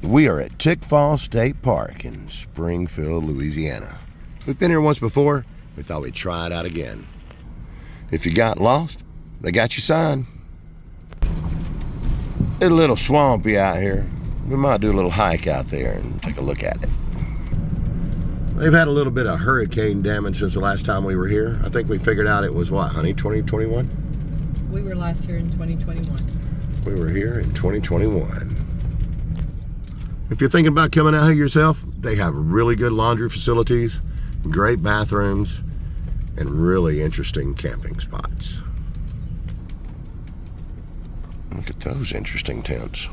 We are at Tickfaw State Park in Springfield, Louisiana. We've been here once before. We thought we'd try it out again. If you got lost, they got you signed. It's a little swampy out here. We might do a little hike out there and take a look at it. They've had a little bit of hurricane damage since the last time we were here. I think we figured out it was what, honey, 2021? We were last here in 2021. We were here in 2021. If you're thinking about coming out here yourself, they have really good laundry facilities, great bathrooms, and really interesting camping spots. Look at those interesting tents.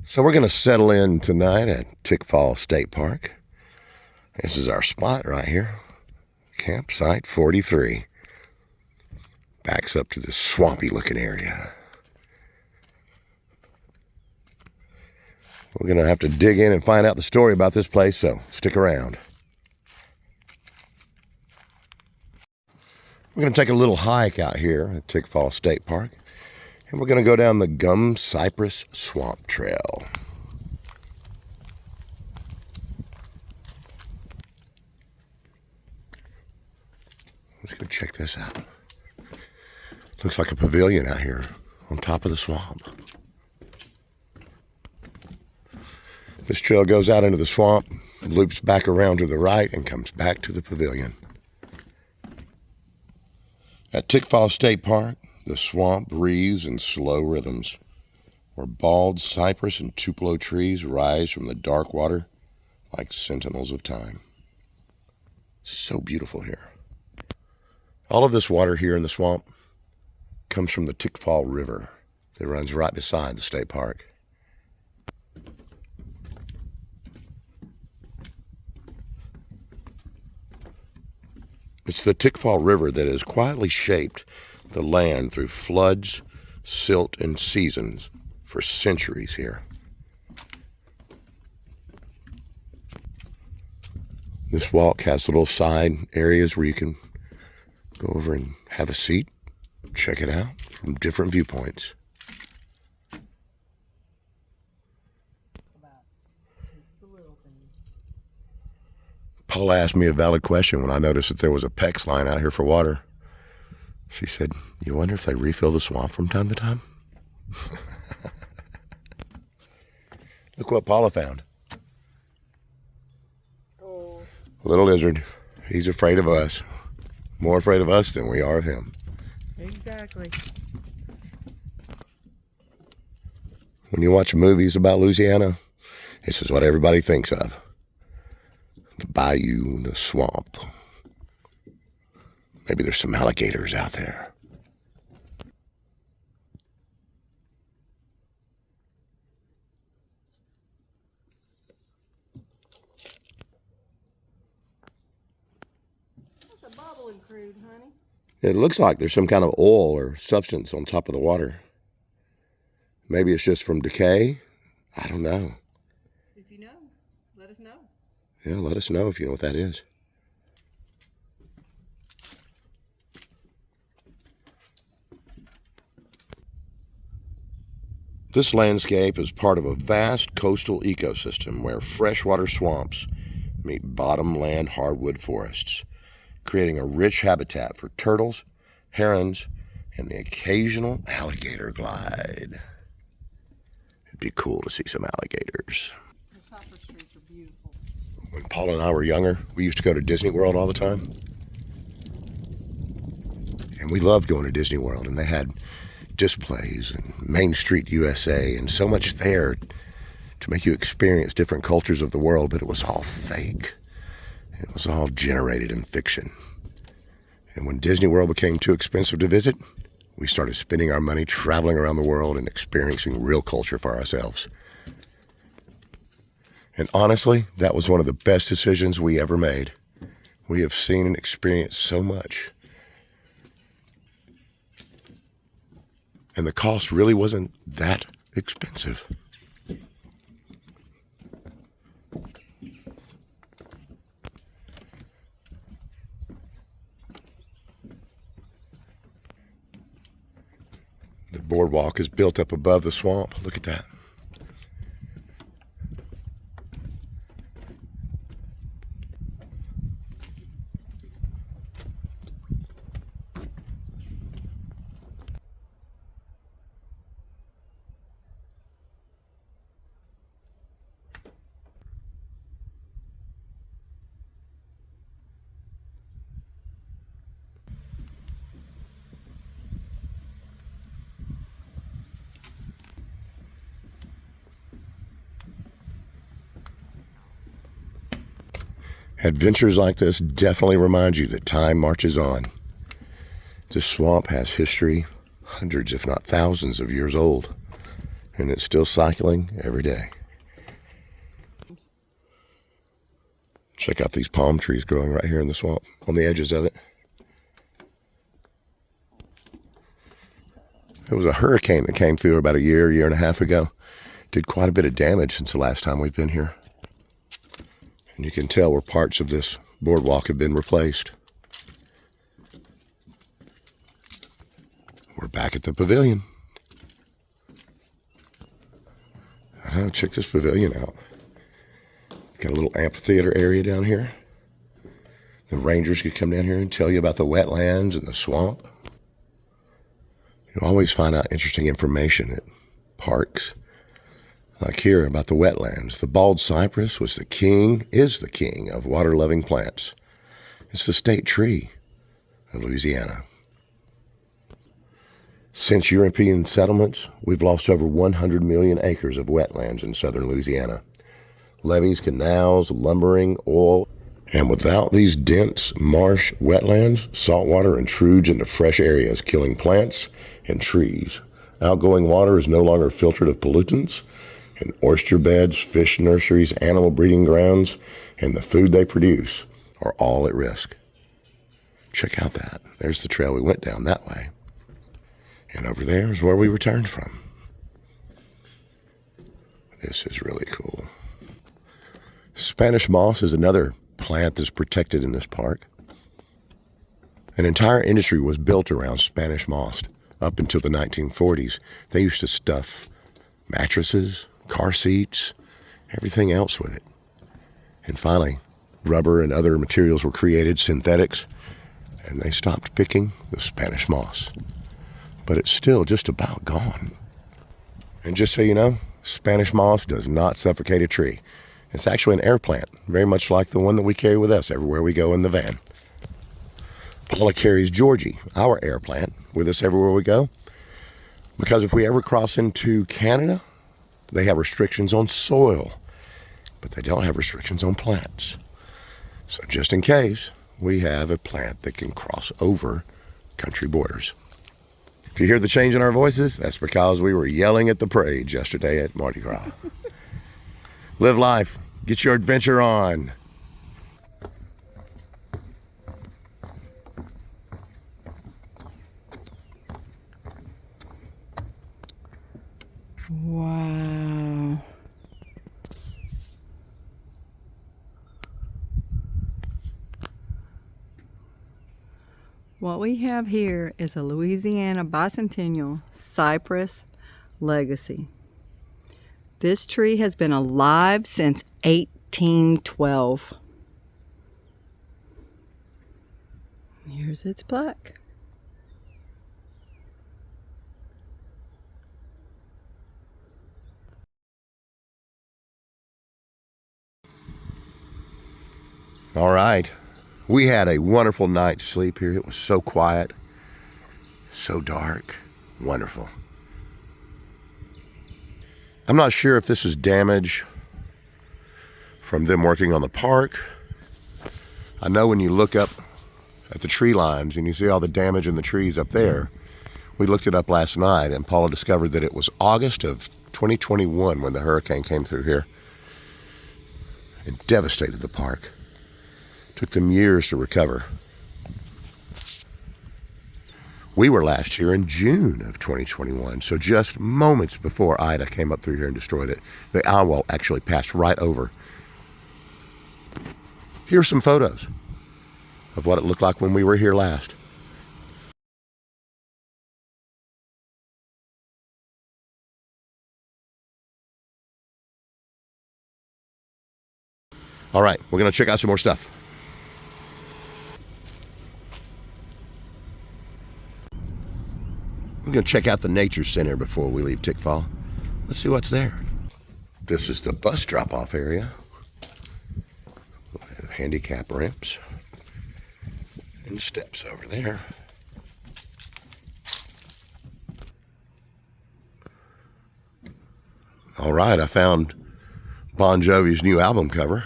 So we're going to settle in tonight at Tickfaw State Park. This is our spot right here. Campsite 43. Backs up to this swampy looking area. We're going to have to dig in and find out the story about this place, so stick around. We're going to take a little hike out here at Tickfaw State Park, and we're going to go down the Gum Cypress Swamp Trail. Let's go check this out. Looks like a pavilion out here on top of the swamp. This trail goes out into the swamp, loops back around to the right, and comes back to the pavilion. At Tickfaw State Park, the swamp breathes in slow rhythms, where bald cypress and tupelo trees rise from the dark water like sentinels of time. So beautiful here. All of this water here in the swamp comes from the Tickfaw River that runs right beside the state park. It's the Tickfaw River that has quietly shaped the land through floods, silt, and seasons for centuries here. This walk has little side areas where you can go over and have a seat, check it out from different viewpoints. Paula asked me a valid question when I noticed that there was a PEX line out here for water. She said, "You wonder if they refill the swamp from time to time?" Look what Paula found. Oh. Little lizard. He's afraid of us. More afraid of us than we are of him. Exactly. When you watch movies about Louisiana, this is what everybody thinks of. The bayou, the swamp. Maybe there's some alligators out there. That's a bubbling crude, honey. It looks like there's some kind of oil or substance on top of the water. Maybe it's just from decay. I don't know. If you know, let us know. Yeah, let us know if you know what that is. This landscape is part of a vast coastal ecosystem where freshwater swamps meet bottomland hardwood forests, creating a rich habitat for turtles, herons, and the occasional alligator glide. It'd be cool to see some alligators. The cypress trees are beautiful. When Paula and I were younger, we used to go to Disney World all the time. And we loved going to Disney World, and they had displays and Main Street USA and so much there to make you experience different cultures of the world, but it was all fake. It was all generated in fiction. And when Disney World became too expensive to visit, we started spending our money traveling around the world and experiencing real culture for ourselves. And honestly, that was one of the best decisions we ever made. We have seen and experienced so much. And the cost really wasn't that expensive. The boardwalk is built up above the swamp. Look at that. Adventures like this definitely remind you that time marches on. This swamp has history, hundreds if not thousands of years old, and it's still cycling every day. Check out these palm trees growing right here in the swamp, on the edges of it. There was a hurricane that came through about a year and a half ago. Did quite a bit of damage since the last time we've been here. And you can tell where parts of this boardwalk have been replaced. We're back at the pavilion. Check this pavilion out. It's got a little amphitheater area down here. The rangers could come down here and tell you about the wetlands and the swamp. You always find out interesting information at parks. Like here about the wetlands. The bald cypress is the king of water-loving plants. It's the state tree of Louisiana. Since European settlements, we've lost over 100 million acres of wetlands in southern Louisiana. Levees, canals, lumbering, oil. And without these dense marsh wetlands, saltwater intrudes into fresh areas, killing plants and trees. Outgoing water is no longer filtered of pollutants, and oyster beds, fish nurseries, animal breeding grounds, and the food they produce are all at risk. Check out that. There's the trail we went down that way. And over there is where we returned from. This is really cool. Spanish moss is another plant that's protected in this park. An entire industry was built around Spanish moss up until the 1940s. They used to stuff mattresses, car seats, everything else with it. And finally, rubber and other materials were created, synthetics, and they stopped picking the Spanish moss. But it's still just about gone. And just so you know, Spanish moss does not suffocate a tree. It's actually an air plant, very much like the one that we carry with us everywhere we go in the van. Paula carries Georgie, our air plant, with us everywhere we go. Because if we ever cross into Canada, they have restrictions on soil, but they don't have restrictions on plants. So just in case, we have a plant that can cross over country borders. If you hear the change in our voices, that's because we were yelling at the parade yesterday at Mardi Gras. Live life. Get your adventure on. Wow. What we have here is a Louisiana bicentennial cypress legacy. This tree has been alive since 1812. Here's its plaque. All right. We had a wonderful night's sleep here. It was so quiet, so dark, wonderful. I'm not sure if this is damage from them working on the park. I know when you look up at the tree lines and you see all the damage in the trees up there, we looked it up last night and Paula discovered that it was August of 2021 when the hurricane came through here and devastated the park. Took them years to recover. We were last here in June of 2021, so just moments before Ida came up through here and destroyed it. The owl actually passed right over. Here's some photos of what it looked like when we were here last. All right, we're gonna check out some more stuff. We're going to check out the Nature Center before we leave Tickfaw. Let's see what's there. This is the bus drop-off area. We have handicap ramps and steps over there. All right, I found Bon Jovi's new album cover.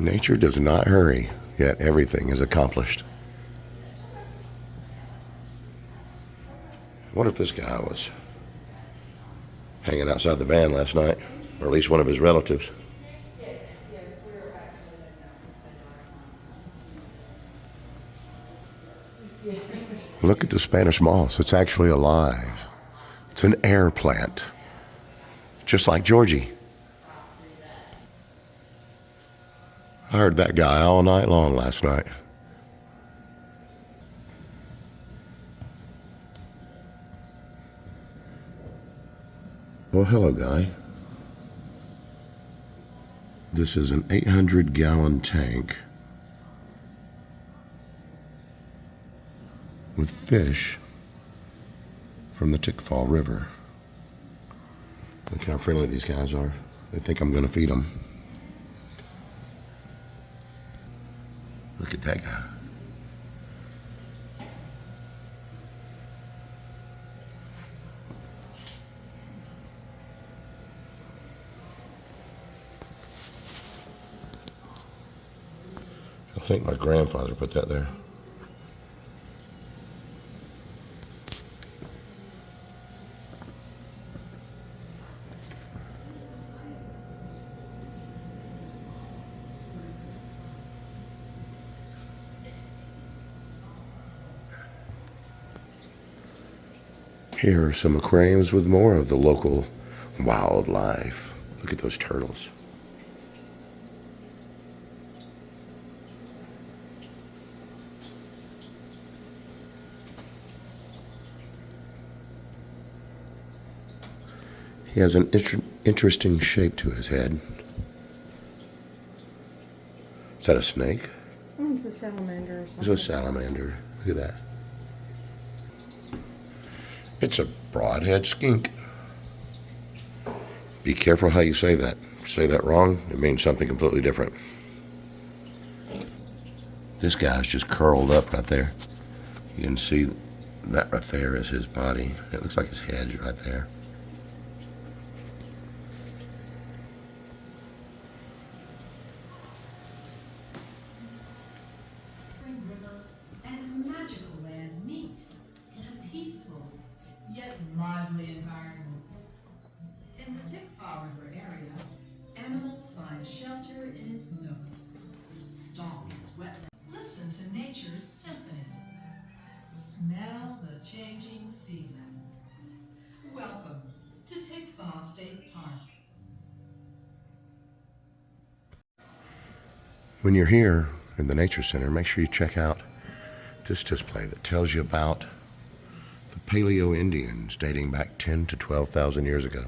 Nature does not hurry, yet everything is accomplished. What if this guy was hanging outside the van last night, or at least one of his relatives? Look at the Spanish moss. It's actually alive. It's an air plant, just like Georgie. I heard that guy all night long last night. Well, hello, guy. This is an 800-gallon tank with fish from the Tickfaw River. Look how friendly these guys are. They think I'm going to feed them. Look at that guy. I think my grandfather put that there. Here are some aquariums with more of the local wildlife. Look at those turtles. He has an interesting shape to his head. Is that a snake? It's a salamander or something. It's a salamander. Look at that. It's a broadhead skink. Be careful how you say that. If you say that wrong, it means something completely different. This guy's just curled up right there. You can see that right there is his body. It looks like his head's right there. Yet lively environment. In the Tickfaw River area, animals find shelter in its nooks, stalk its wetlands, listen to nature's symphony, smell the changing seasons. Welcome to Tickfaw State Park. When you're here in the Nature Center, make sure you check out this display that tells you about the Paleo Indians dating back 10 to 12,000 years ago,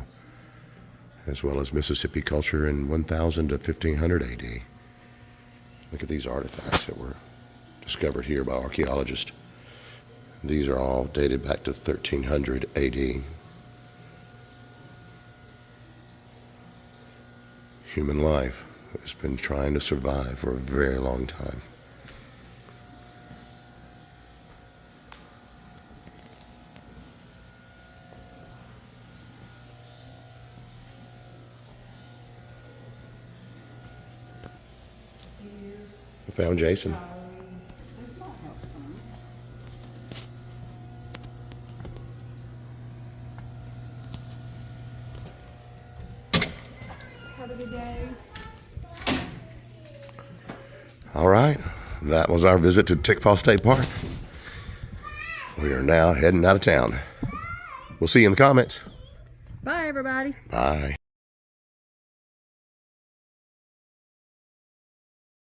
as well as Mississippi culture in 1000 to 1500 AD. Look at these artifacts that were discovered here by archaeologists. These are all dated back to 1300 AD. Human life has been trying to survive for a very long time. I found Jason. This might help some. Have a good day. All right, that was our visit to Tickfaw State Park. We are now heading out of town. We'll see you in the comments. Bye, everybody. Bye.